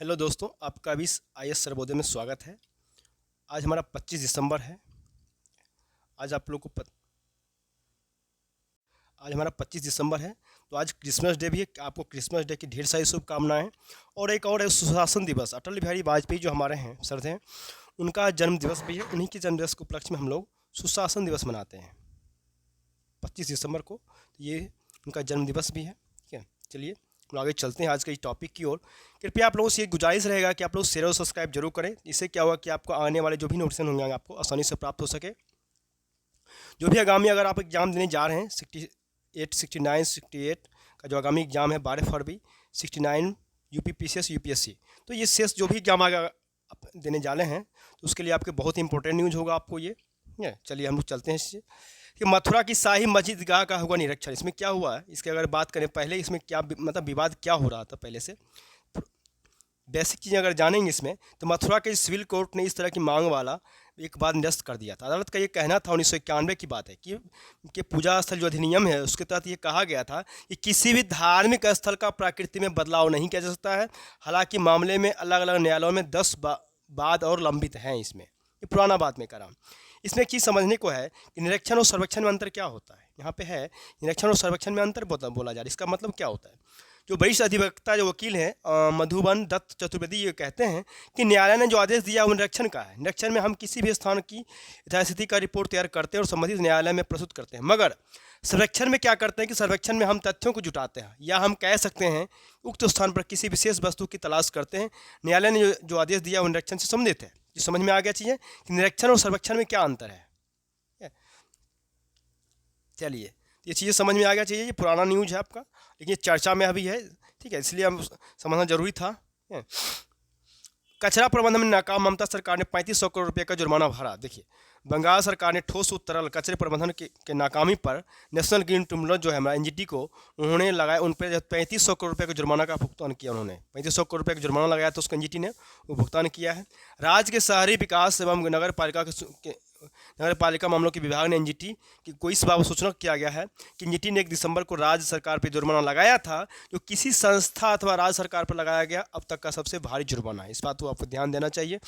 Hello दोस्तों, आपका भी IS सर्वोदय में स्वागत है। आज हमारा 25 दिसंबर है। आज आप लोग को आज हमारा 25 दिसंबर है। तो आज क्रिसमस डे भी है। आपको क्रिसमस डे की ढेर सारी शुभकामनाएं। और एक और है सुशासन दिवस। अटल बिहारी वाजपेयी जो हमारे हैं सर हैं, उनका जन्म दिवस भी है। उन्हीं के जन्म दिवस के उपलक्ष्य में हम लोग सुशासन दिवस मनाते हैं 25 दिसंबर को। तो ये उनका जन्म दिवस भी है। ठीक है, चलिए हम आगे चलते हैं आज के इस टॉपिक की ओर। कृपया आप लोगों से ये गुजारिश रहेगा कि आप लोग शेयर और सब्सक्राइब जरूर करें। इससे क्या होगा कि आपको आने वाले जो भी नोटिफिकेशन होंगे आपको आसानी से प्राप्त हो सके। जो भी आगामी अगर आप एग्जाम देने जा रहे हैं 68, 69, 68 का जो आगामी एग्जाम है 12 फरवरी, 69 UPPCS UPSC, तो ये शेष जो भी एग्जाम आगे आप देने जा रहे हैं तो उसके लिए आपके बहुत इंपॉर्टेंट न्यूज़ होगा आपको ये। ठीक है, चलिए हम लोग चलते हैं इससे कि मथुरा की शाही मस्जिद गाह का होगा निरीक्षण। इसमें क्या हुआ है, इसकी अगर बात करें पहले, इसमें क्या मतलब विवाद क्या हो रहा था पहले से, बेसिक चीज़ें अगर जानेंगे इसमें, तो मथुरा के सिविल कोर्ट ने इस तरह की मांग वाला एक बात निरस्त कर दिया था। अदालत का ये कहना था 1991 की बात है कि पूजा स्थल जो अधिनियम है उसके तहत ये कहा गया था कि किसी भी धार्मिक स्थल का प्रकृति में बदलाव नहीं किया जा सकता है। हालांकि मामले में अलग अलग न्यायालयों में 10 वाद और लंबित हैं। इसमें ये पुराना बात में करा। इसमें एक चीज़ समझने को है कि निरीक्षण और सर्वेक्षण में अंतर क्या होता है। यहाँ पे है निरीक्षण और सर्वेक्षण में अंतर बोला जा रहा है। इसका मतलब क्या होता है, जो वरिष्ठ अधिवक्ता जो वकील हैं मधुबन दत्त चतुर्वेदी ये कहते हैं कि न्यायालय ने जो आदेश दिया वो निरीक्षण का है। निरीक्षण में हम किसी भी स्थान की यथास्थिति का रिपोर्ट तैयार करते हैं और संबंधित न्यायालय में प्रस्तुत करते हैं। मगर सर्वेक्षण में क्या करते हैं कि सर्वेक्षण में हम तथ्यों को जुटाते हैं, या हम कह सकते हैं उक्त स्थान पर किसी विशेष वस्तु की तलाश करते हैं। न्यायालय ने जो आदेश दिया वो निरीक्षण से संबंधित है। ये समझ में आ गया चीज़ें कि निरीक्षण और सर्वेक्षण में क्या अंतर है। चलिए, ये चीज़ें समझ में आ गया चाहिए। ये पुराना न्यूज़ है आपका, लेकिन ये चर्चा में अभी है। ठीक है, इसलिए हम समझना जरूरी था। कचरा प्रबंधन में नाकाम ममता सरकार ने 3500 करोड़ रुपए का जुर्माना भरा। देखिए, बंगाल सरकार ने ठोस तरल कचरे प्रबंधन के नाकामी पर नेशनल ग्रीन ट्रिब्यूनल जो है हमारा NGT को, उन्होंने लगाया, उन पर 3500 करोड़ रुपए का जुर्माना का भुगतान किया। उन्होंने 3500 करोड़ रुपए का जुर्माना लगाया तो उसको NGT ने वो भुगतान किया है। राज्य के शहरी विकास एवं नगर पालिका मामलों के विभाग ने NGT की कोई इस बाबत सूचना किया गया है कि NGT ने 1 दिसंबर को राज्य सरकार पर जुर्माना लगाया था, जो किसी संस्था अथवा राज्य सरकार पर लगाया गया अब तक का सबसे भारी जुर्माना है। इस बात को आपको ध्यान देना चाहिए।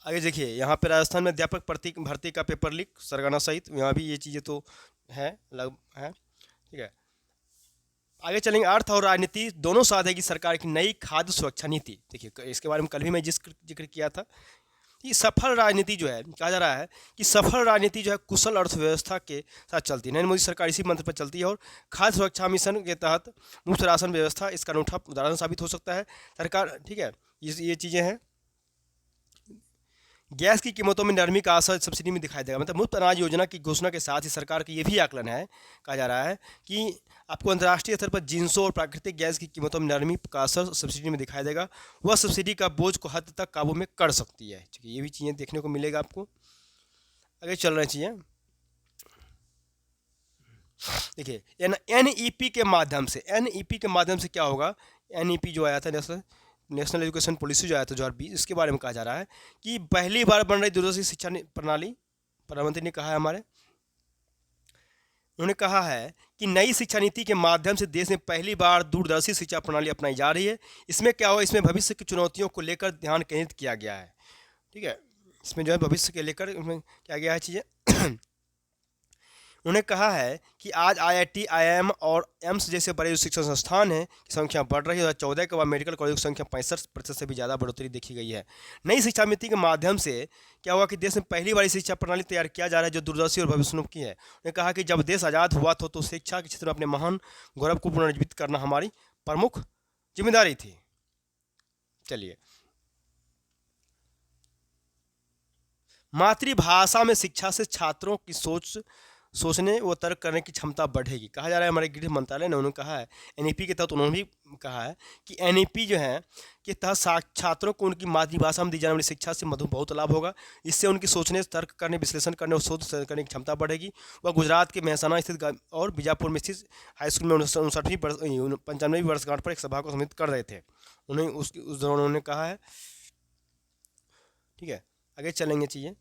आगे देखिए, यहाँ पे राजस्थान में अध्यापक भर्ती का पेपर लीक सरगना सहित, यहाँ भी ये चीज़ें तो हैं लग है। ठीक है, आगे चलेंगे। अर्थ और राजनीति दोनों साधेगी सरकार की नई खाद्य सुरक्षा नीति। देखिए, इसके बारे में कल भी मैं जिक्र किया था कि सफल राजनीति जो है, कहा जा रहा है कि सफल राजनीति जो है कुशल अर्थव्यवस्था के साथ चलती है। नरेंद्र मोदी सरकार इसी मंत्र पर चलती है और खाद्य सुरक्षा मिशन के तहत मुफ्त राशन व्यवस्था इसका अनूठा उदाहरण साबित हो सकता है सरकार। ठीक है, ये चीज़ें हैं। गैस की कीमतों में नरमी का असर सब्सिडी में दिखाई देगा। मतलब मुफ्त अनाज योजना की घोषणा के साथ ही सरकार का ये भी आकलन है, कहा जा रहा है कि आपको अंतर्राष्ट्रीय स्तर पर जिंसों और प्राकृतिक गैस की कीमतों में नरमी का असर सब्सिडी में दिखाई देगा। वह सब्सिडी का बोझ को हद तक काबू में कर सकती है। ये भी चीज़ें देखने को मिलेगा आपको। आगे चल रही चीज़ें देखिए, NEP के माध्यम से, NEP के माध्यम से क्या होगा। NEP जो आया था, नेशनल एजुकेशन पॉलिसी जो आया था 2020, इसके बारे में कहा जा रहा है कि पहली बार बन रही दूरदर्शी शिक्षा प्रणाली, प्रधानमंत्री ने कहा है हमारे, उन्होंने कहा है कि नई शिक्षा नीति के माध्यम से देश में पहली बार दूरदर्शी शिक्षा प्रणाली अपनाई जा रही है। इसमें क्या होगा, इसमें भविष्य की चुनौतियों को लेकर ध्यान केंद्रित किया गया है। ठीक है, इसमें जो है भविष्य के लेकर क्या गया है चीज़ें। उन्होंने कहा है कि आज IIT, IIM और एम्स जैसे बड़े जो शिक्षण संस्थान हैं की संख्या बढ़ रही है। 2014 के बाद मेडिकल कॉलेज की संख्या 65% से भी ज़्यादा बढ़ोतरी देखी गई है। नई शिक्षा नीति के माध्यम से क्या हुआ कि देश में पहली बार शिक्षा प्रणाली तैयार किया जा रहा है जो दूरदर्शी और भविष्योन्मुखी है। उन्होंने कहा कि जब देश आज़ाद हुआ था तो शिक्षा के क्षेत्र में अपने महान गौरव को पुनर्जीवित करना हमारी प्रमुख जिम्मेदारी थी। चलिए, मातृभाषा में शिक्षा से छात्रों की सोचने व तर्क करने की क्षमता बढ़ेगी, कहा जा रहा है। हमारे गृह मंत्रालय ने उन्होंने कहा है, NEP के तहत उन्होंने भी कहा है कि NEP जो है के तहत छात्रों को उनकी मातृभाषा में दी जाने वाली शिक्षा से बहुत लाभ होगा। इससे उनकी सोचने, तर्क करने, विश्लेषण करने और शोध करने की क्षमता बढ़ेगी। वह गुजरात के मेहसाना स्थित और बीजापुर में स्थित हाई स्कूल में 95वीं वर्षगांठ पर एक सभा को संबोधित कर रहे थे। उन्हें उस दौरान उन्होंने कहा है। ठीक है, आगे चलेंगे चीज़ें।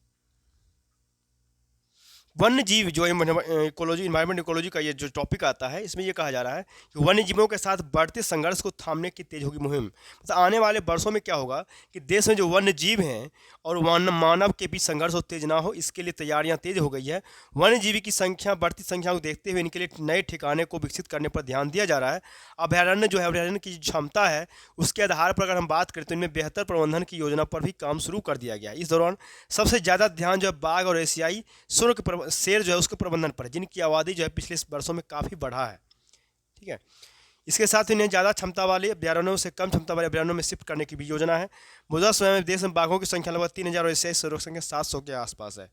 वन्य जीव जो इकोलॉजी, इन्वायरमेंट इकोलॉजी का ये जो टॉपिक आता है, इसमें ये कहा जा रहा है कि वन्य जीवों के साथ बढ़ते संघर्ष को थामने की तेज होगी मुहिम। मतलब आने वाले वर्षों में क्या होगा कि देश में जो वन्य जीव हैं और वन मानव के बीच संघर्ष हो तेज ना हो, इसके लिए तैयारियां तेज हो गई है। वन्य जीवी की संख्या बढ़ती संख्या को देखते हुए इनके लिए नए ठिकाने को विकसित करने पर ध्यान दिया जा रहा है। अभयारण्य जो है, अभयारण्य की क्षमता है, उसके आधार पर अगर हम बात करें तो इनमें बेहतर प्रबंधन की योजना पर भी काम शुरू कर दिया गया है। इस दौरान सबसे ज़्यादा ध्यान जो है बाघ और एशियाई सुर के शेर जो है उसके प्रबंधन पर है, जिनकी आबादी जो है पिछले वर्षों में काफ़ी बढ़ा है। ठीक है, इसके साथ इन्हें ज़्यादा क्षमता वाले अभ्यारण्यों से कम क्षमता वाले अभ्यारण्यों में शिफ्ट करने की भी योजना है। मौजूदा समय में देश में बाघों की संख्या लगभग 3000 और एशियाई शेरों की संख्या 700 के आसपास है।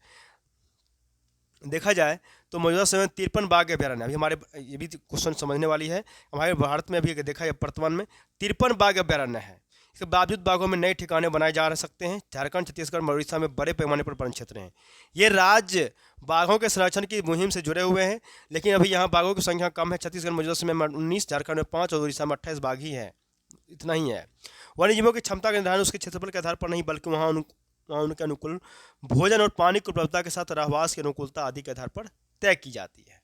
देखा जाए तो मौजूदा समय में 53 बाघ अभ्यारण्य, अभी हमारे ये भी क्वेश्चन समझने वाली है, हमारे भारत में अभी देखा जाए वर्तमान में 53 बाघ अभ्यारण्य है। इसके बावजूद बाघों में नए ठिकाने बनाए जा सकते हैं। झारखंड, छत्तीसगढ़, उड़ीसा में बड़े पैमाने पर वन क्षेत्र हैं। ये राज्य बाघों के संरक्षण की मुहिम से जुड़े हुए हैं, लेकिन अभी यहाँ बाघों की संख्या कम है। छत्तीसगढ़ मौजूदा समय में 19, झारखंड में 5 और उड़ीसा में 28 बाघ ही है, इतना ही है। वन्य जीवों की क्षमता का निर्धारण उसके क्षेत्रफल के आधार पर नहीं, बल्कि वहाँ उनके अनुकूल भोजन और पानी की उपलब्धता के साथ रहवास की अनुकूलता आदि के आधार पर तय की जाती है।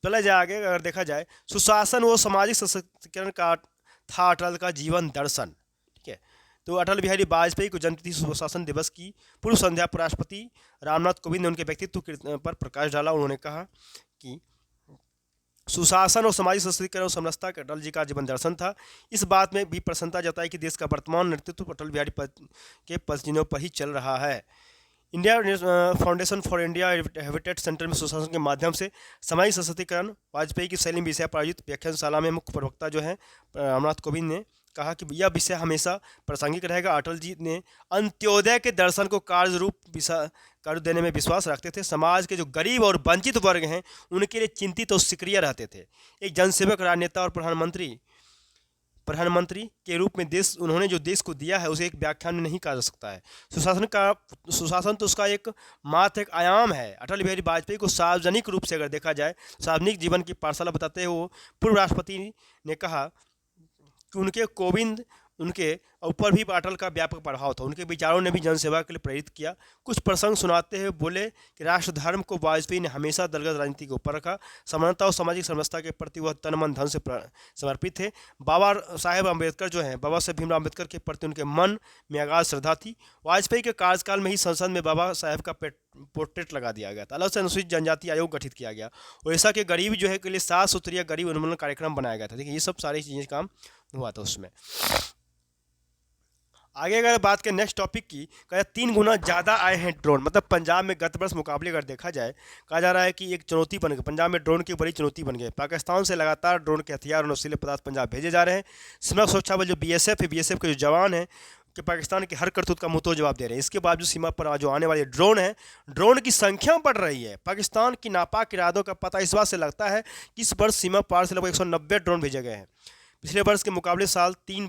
चला जाए आगे, अगर देखा जाए सुशासन व सामाजिक सशक्तिकरण का था अटल का जीवन दर्शन। ठीक है, तो अटल बिहारी वाजपेयी को जन्मतिथि सुशासन दिवस की पूर्व संध्या पर राष्ट्रपति रामनाथ कोविंद ने उनके व्यक्तित्व पर प्रकाश डाला। उन्होंने कहा कि सुशासन और सामाजिक सशक्तिकरण और समरसता का अटल जी का जीवन दर्शन था। इस बात में भी प्रसन्नता जताई कि देश का वर्तमान नेतृत्व अटल बिहारी के पदचिन्हों पर ही चल रहा है। India foundation for India habitat centre में सुशासन के माध्यम से सामाजिक सशक्तिकरण वाजपेयी की शैली विषय पर आयोजित व्याख्यानशाला में मुख्य प्रवक्ता जो है रामनाथ कोविंद ने कहा कि यह विषय हमेशा प्रासंगिक रहेगा। अटल जी ने अंत्योदय के दर्शन को कार्य रूप कर देने में विश्वास रखते थे। समाज के जो गरीब और वंचित वर्ग हैं उनके लिए चिंतित और सक्रिय रहते थे। एक जनसेवक, राजनेता और प्रधानमंत्री के रूप में उन्होंने जो देश को दिया है उसे एक व्याख्यान में नहीं कहा जा सकता है। सुशासन तो उसका एक मात्र एक आयाम है। अटल बिहारी वाजपेयी को सार्वजनिक रूप से अगर देखा जाए, सार्वजनिक जीवन की पाठशाला बताते हुए पूर्व राष्ट्रपति ने कहा कि उनके ऊपर भी अटल का व्यापक प्रभाव था। उनके विचारों ने भी जनसेवा के लिए प्रेरित किया। कुछ प्रसंग सुनाते हुए बोले कि राष्ट्र धर्म को वाजपेयी ने हमेशा दलगत राजनीति के ऊपर रखा। समानता और सामाजिक समरसता के प्रति वह तन मन धन से समर्पित थे। बाबा साहेब अम्बेडकर जो हैं, बाबा साहेब भीमराव अम्बेडकर के प्रति उनके मन में अगाध श्रद्धा थी। वाजपेयी के कार्यकाल में ही संसद में बाबा साहेब का पोर्ट्रेट लगा दिया गया था। अलग से अनुसूचित जनजाति आयोग गठित किया गया। उड़ीसा के गरीब जो है के लिए 7 सूत्रीय गरीब उन्मूलन कार्यक्रम बनाया गया था। देखिए, ये सब सारी चीज़ें काम हुआ था उसमें। आगे अगर बात करें नेक्स्ट टॉपिक की, कहा 3 गुना ज़्यादा आए हैं ड्रोन। मतलब पंजाब में गत वर्ष मुकाबले अगर देखा जाए, कहा जा रहा है कि एक चुनौती बन गई, पंजाब में ड्रोन की बड़ी चुनौती बन गई। पाकिस्तान से लगातार ड्रोन के हथियार और नशीले पदार्थ पंजाब भेजे जा रहे हैं। सीमा सुरक्षा बल जो बीएसएफ है, बीएसएफ के जो जवान हैं कि पाकिस्तान के हर करतूत का मुंहतोड़ जवाब दे रहे हैं। इसके बावजूद सीमा पर जो आने वाले ड्रोन हैं, ड्रोन की संख्या बढ़ रही है। पाकिस्तान की नापाक इरादों का पता इस बात से लगता है कि इस वर्ष सीमा पार से लगभग 190 ड्रोन भेजे गए हैं। पिछले वर्ष के मुकाबले साल 3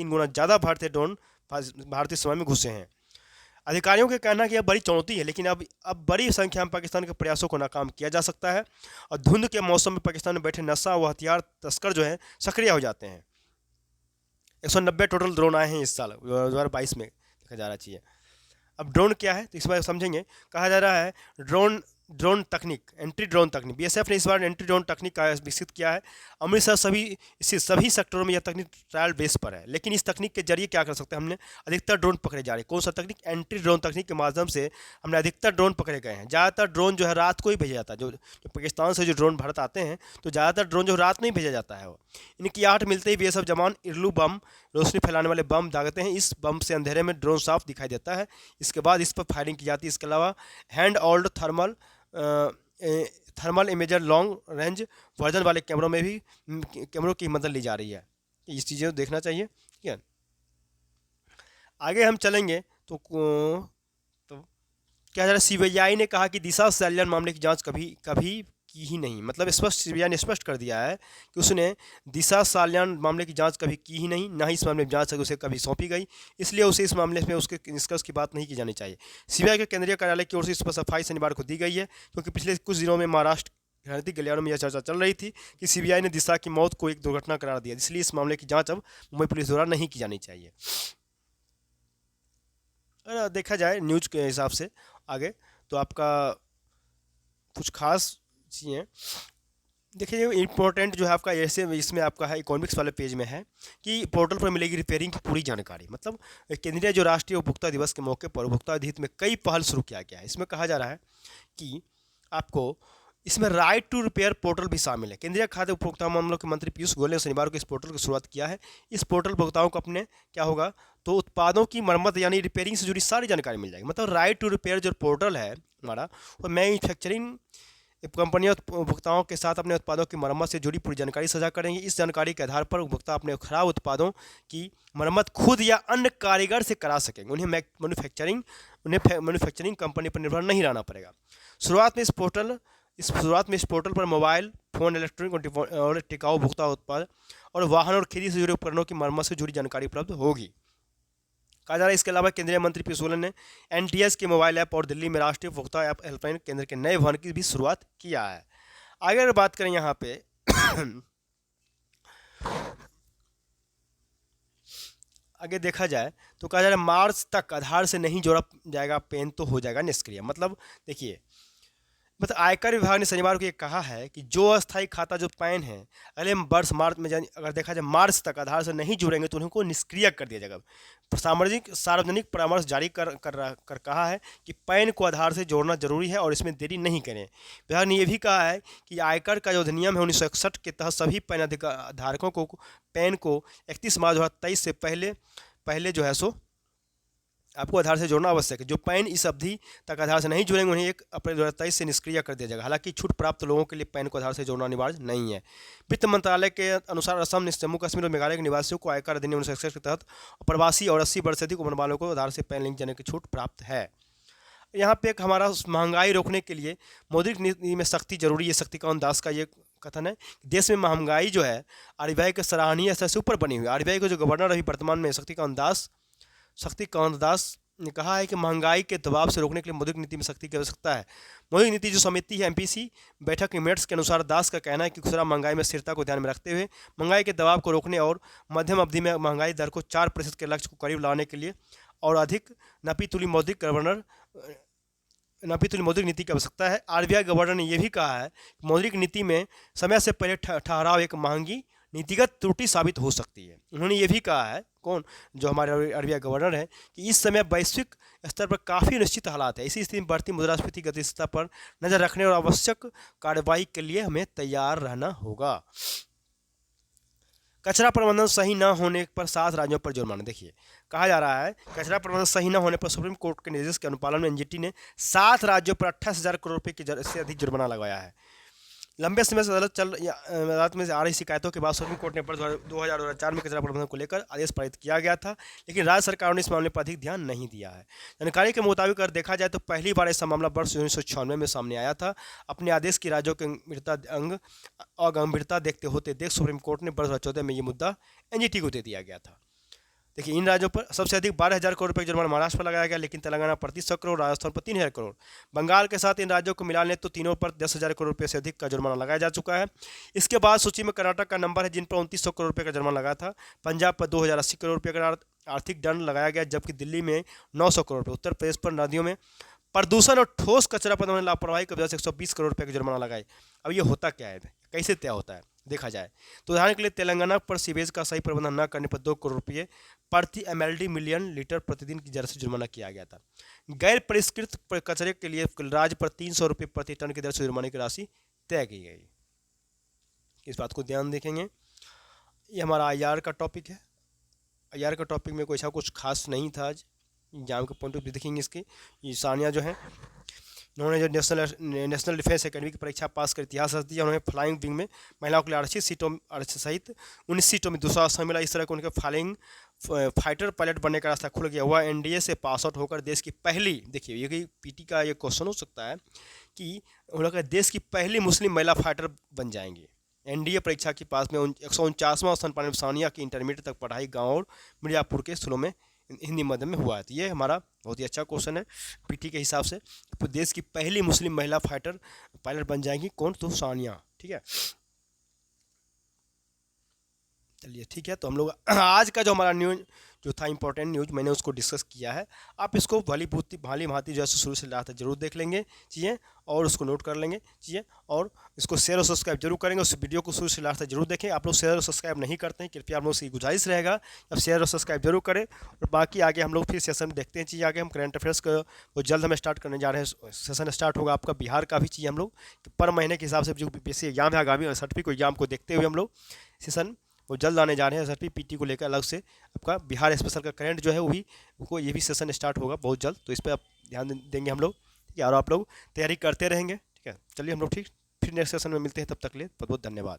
गुना ज़्यादा भारतीय ड्रोन भारतीय सीमा में घुसे हैं। अधिकारियों के कहना है कि यह बड़ी चुनौती है, लेकिन अब बड़ी संख्या में पाकिस्तान के प्रयासों को नाकाम किया जा सकता है। और धुंध के मौसम में पाकिस्तान में बैठे नशा व हथियार तस्कर जो हैं सक्रिय हो जाते हैं। 190 टोटल ड्रोन आए हैं इस साल 2022 में, देखा जा रहा चाहिए। अब ड्रोन क्या है तो इस बार समझेंगे। कहा जा रहा है ड्रोन तकनीक, एंटी ड्रोन तकनीक। बीएसएफ ने इस बार एंटी ड्रोन तकनीक का विकसित किया है। अमृतसर सभी सेक्टरों में यह तकनीक ट्रायल बेस पर है। लेकिन इस तकनीक के जरिए क्या कर सकते हैं, हमने अधिकतर ड्रोन पकड़े जा रहे हैं। कौन सा तकनीक? एंटी ड्रोन तकनीक के माध्यम से हमने अधिकतर ड्रोन पकड़े गए हैं। ज़्यादातर ड्रोन जो है रात को ही भेजा जाता है। जो पाकिस्तान से जो ड्रोन भारत आते हैं तो ज़्यादातर ड्रोन जो रात में ही भेजा जाता है। वो इनकी आठ मिलते ही बीएसएफ जवान इरलू बम, रोशनी फैलाने वाले बम दागते हैं। इस बम से अंधेरे में ड्रोन साफ दिखाई देता है। इसके बाद इस पर फायरिंग की जाती है। इसके अलावा hand hold thermal imager long range version वाले कैमरों की मदद ली जा रही है। इस चीज़ें को देखना चाहिए। ठीक है, आगे हम चलेंगे तो क्या जरा सीबीआई ने कहा कि दिशा सैलियन मामले की जांच कभी की ही नहीं। मतलब स्पष्ट सीबीआई ने स्पष्ट कर दिया है कि उसने दिशा साल्यान मामले की जांच कभी की ही नहीं, ना ही इस मामले में जांच उसे कभी सौंपी गई। इसलिए उसे इस मामले में उसके निष्कर्ष की बात नहीं की जानी चाहिए। सीबीआई के केंद्रीय कार्यालय की ओर से इस पर सफाई शनिवार को दी गई है, क्योंकि पिछले कुछ दिनों में महाराष्ट्र राजनीतिक गलियारों में यह चर्चा चल रही थी कि सीबीआई ने दिशा की मौत को एक दुर्घटना करार दिया। इसलिए इस मामले की जाँच अब मुंबई पुलिस द्वारा नहीं की जानी चाहिए। अगर देखा जाए न्यूज़ के हिसाब से आगे, तो आपका कुछ खास चीज़ें देखिए, इंपॉर्टेंट जो है आपका ऐसे इसमें आपका है इकोनॉमिक्स वाले पेज में है कि पोर्टल पर मिलेगी रिपेयरिंग की पूरी जानकारी। मतलब केंद्रीय जो राष्ट्रीय उपभोक्ता दिवस के मौके पर उपभोक्ता हित में कई पहल शुरू किया गया है। इसमें कहा जा रहा है कि आपको इसमें राइट टू रिपेयर पोर्टल भी शामिल है। केंद्रीय खाद्य उपभोक्ता मामलों के मंत्री पीयूष गोयल ने शनिवार को इस पोर्टल की शुरुआत किया है। इस पोर्टल उपभोक्ताओं को अपने क्या होगा, तो उत्पादों की मरम्मत यानी रिपेयरिंग से जुड़ी सारी जानकारी मिल जाएगी। मतलब राइट टू रिपेयर जो पोर्टल है हमारा, वो मैन्युफैक्चरिंग कंपनियां उपभोक्ताओं के साथ अपने उत्पादों की मरम्मत से जुड़ी पूरी जानकारी साझा करेंगी। इस जानकारी के आधार पर उपभोक्ता अपने खराब उत्पादों की मरम्मत खुद या अन्य कारीगर से करा सकेंगे। उन्हें मैन्युफैक्चरिंग कंपनी पर निर्भर नहीं रहना पड़ेगा। शुरुआत में इस पोर्टल पर मोबाइल फोन, इलेक्ट्रॉनिक और टिकाऊ उपभोक्ता उत्पाद और वाहन और खेती से जुड़े उपकरणों की मरम्मत से जुड़ी जानकारी उपलब्ध होगी। कहा जा रहा है इसके अलावा केंद्रीय मंत्री पीयूष गोयल ने एनटीएस के मोबाइल ऐप और दिल्ली में राष्ट्रीय उपभोक्ता ऐप हेल्पलाइन केंद्र के नए भवन की भी शुरुआत किया है। आगे अगर बात करें यहाँ पे आगे देखा जाए तो कहा जा रहा है मार्च तक आधार से नहीं जोड़ा जाएगा पैन तो हो जाएगा निष्क्रिय। मतलब देखिए, मतलब आयकर विभाग ने शनिवार को ये कहा है कि जो अस्थायी खाता जो पैन है अगले वर्ष मार्च में अगर देखा जाए मार्च तक आधार से नहीं जुड़ेंगे तो उनको निष्क्रिय कर दिया जाएगा। सार्वजनिक परामर्श जारी कर कहा है कि पैन को आधार से जोड़ना जरूरी है और इसमें देरी नहीं करें। विभाग ने यह भी कहा है कि आयकर का जो अधिनियम है 1961 के तहत सभी पैन धारकों को पैन को 31 मार्च 2023 से पहले जो है सो आपको आधार से जोड़ना आवश्यक है। जो पैन इस अवधि तक आधार से नहीं जुड़ेंगे उन्हें 1 अप्रैल 2023 से निष्क्रिय कर दिया जाएगा। हालांकि छूट प्राप्त लोगों के लिए पैन को आधार से जोड़ना अनिवार्य नहीं है। वित्त मंत्रालय के अनुसार असम, जम्मू कश्मीर और मेघालय के निवासियों को आयकर अधिनियम 1961 के तहत प्रवासी और 80 वर्ष से अधिक उम्र वालों को आधार से पैन लिंक देने की छूट प्राप्त है। यहाँ पे एक हमारा महंगाई रोकने के लिए मौद्रिक नीति में सख्ती जरूरी है। शक्तिकांत दास का ये कथन है। देश में महंगाई जो है आरबीआई के सराहनीय स्तर से ऊपर बनी हुई है। आरबीआई के जो गवर्नर अभी वर्तमान में शक्तिकांत दास ने कहा है कि महंगाई के दबाव से रोकने के लिए मौद्रिक नीति में सख्ती की आवश्यकता है। मौद्रिक नीति जो समिति है एमपीसी बैठक के मिनट्स के अनुसार दास का कहना है कि खुदरा महंगाई में स्थिरता को ध्यान में रखते हुए महंगाई के दबाव को रोकने और मध्यम अवधि में महंगाई दर को 4% के लक्ष्य को करीब लाने के लिए और अधिक नापी-तुली मौद्रिक नीति की आवश्यकता है। आरबीआई गवर्नर ने यह भी कहा है कि मौद्रिक नीति में समय से पहले ठहराव एक महंगी नीतिगत त्रुटि साबित हो सकती है। उन्होंने ये भी कहा है जो हमारे आरबीआई गवर्नर हैं कि इस समय वैश्विक स्तर पर काफ़ी अनिश्चित हालात है। इसी स्थिति में बढ़ती मुद्रास्फीति गतिशीलता पर नजर रखने और आवश्यक कार्रवाई के लिए हमें तैयार रहना होगा। कचरा प्रबंधन सही न होने पर 7 राज्यों पर जुर्माना। देखिए, कहा जा रहा है कचरा प्रबंधन सही न होने पर सुप्रीम कोर्ट के निर्देश के अनुपालन में एनजीटी ने 7 राज्यों पर 28,000 करोड़ रुपये से अधिक जुर्माना लगाया है। लंबे समय से अदालत में आ रही शिकायतों के बाद सुप्रीम कोर्ट ने वर्ष 2004 में कचरा प्रबंधन को लेकर आदेश पारित किया गया था, लेकिन राज्य सरकारों ने इस मामले पर अधिक ध्यान नहीं दिया है। जानकारी के मुताबिक अगर देखा जाए तो पहली बार ऐसा मामला वर्ष 1996 में सामने आया था। अपने आदेश की राज्यों के अगंभीरता देखते होते सुप्रीम कोर्ट ने वर्ष 2014 में ये मुद्दा एनजीटी को दे दिया गया था। देखिए, इन राज्यों पर सबसे अधिक 12,000 करोड़ रुपये जुर्माना महाराष्ट्र पर लगाया गया, लेकिन तेलंगाना पर 300 करोड़, राजस्थान पर 3,000 करोड़। बंगाल के साथ इन राज्यों को मिला लें तो तीनों पर 10,000 करोड़ रुपये से अधिक का जुर्माना लगाया जा चुका है। इसके बाद सूची में कर्नाटक का नंबर है जिन पर 2900 करोड़ रुपये का जुर्माना लगा था। पंजाब पर 2,080 करोड़ रुपये का आर्थिक दंड लगाया गया, जबकि दिल्ली में 900 करोड़ रुपये। उत्तर प्रदेश पर नदियों में प्रदूषण और ठोस कचरा प्रबंधन लापरवाही की वजह से 120 करोड़ रुपये का जुर्माना लगाए। अब ये होता क्या है, कैसे तय होता है देखा जाए तो उदाहरण के लिए तेलंगाना पर सीवेज का सही प्रबंधन न करने पर 2 करोड़ रुपये प्रति एमएलडी मिलियन लीटर प्रतिदिन की दर से जुर्माना किया गया था। गैर परिष्कृत कचरे के लिए राज्य पर 300 रुपये प्रति टन की दर से जुर्माने की राशि तय की गई। इस बात को ध्यान देखेंगे। ये हमारा आईआर का टॉपिक है। आईआर का टॉपिक में कोई ऐसा कुछ खास नहीं था। आज एग्जाम के पॉइंट ऑफ व्यू देखेंगे इसके। ये सानिया जो है उन्होंने जो नेशनल डिफेंस एकेडमी की परीक्षा पास कर इतिहास रच दिया। उन्होंने फ्लाइंग विंग में महिलाओं के लिए आरक्षित सीटों सहित 19 सीटों में दूसरा स्थान मिला। इस तरह के उनके फ्लाइंग फाइटर पायलट बनने का रास्ता खुल गया। वह एनडीए से पास आउट होकर देश की पहली, देखिए ये पीटी का ये क्वेश्चन हो सकता है कि उन्होंने देश की पहली मुस्लिम महिला फाइटर बन जाएंगी। एनडीए परीक्षा के पास में 149वां स्थान पाने में सानिया की इंटरमीडिएट तक पढ़ाई गाँव और मिर्जापुर के स्कूलों में हिंदी माध्यम में हुआ है। तो ये हमारा बहुत ही अच्छा क्वेश्चन है पीटी के हिसाब से। तो देश की पहली मुस्लिम महिला फाइटर पायलट बन जाएंगी कौन, तो सानिया। ठीक है, चलिए ठीक है, तो हम लोग आज का जो हमारा न्यूज़ जो था इंपॉर्टेंट न्यूज़, मैंने उसको डिस्कस किया है। आप इसको भाली भांति जो है शुरू से लास्ट तक जरूर देख लेंगे चीज़ें, और उसको नोट कर लेंगे चीज़ें, और इसको शेयर और सब्सक्राइब जरूर करेंगे। उस वीडियो को शुरू से लास्ट तक जरूर देखें। आप लोग शेयर और सब्सक्राइब नहीं करते हैं, कृपया आप लोग से गुजारिश रहेगा अब शेयर और सब्सक्राइब जरूर करें। और बाकी आगे हम लोग फिर सेशन देखते हैं चीज़, आगे हम करंट अफेयर्स का वो जल्द हम स्टार्ट करने जा रहे हैं। सेशन स्टार्ट होगा आपका बिहार का भी चाहिए हम लोग, पर महीने के हिसाब से जो बीपीएससी एग्जाम है आगामी, एसआरपी को एग्जाम को देखते हुए हम लोग सेशन वो जल्द आने जा रहे हैं। एसआरपी पीटी को लेकर अलग से आपका बिहार स्पेशल का करंट जो है वो भी उनको ये भी सेशन स्टार्ट होगा बहुत जल्द, तो इस पर आप ध्यान देंगे हम लोग, ठीक है। और आप लोग तैयारी करते रहेंगे, ठीक है। चलिए हम लोग ठीक फिर नेक्स्ट सेशन में मिलते हैं, तब तक के लिए बहुत बहुत धन्यवाद।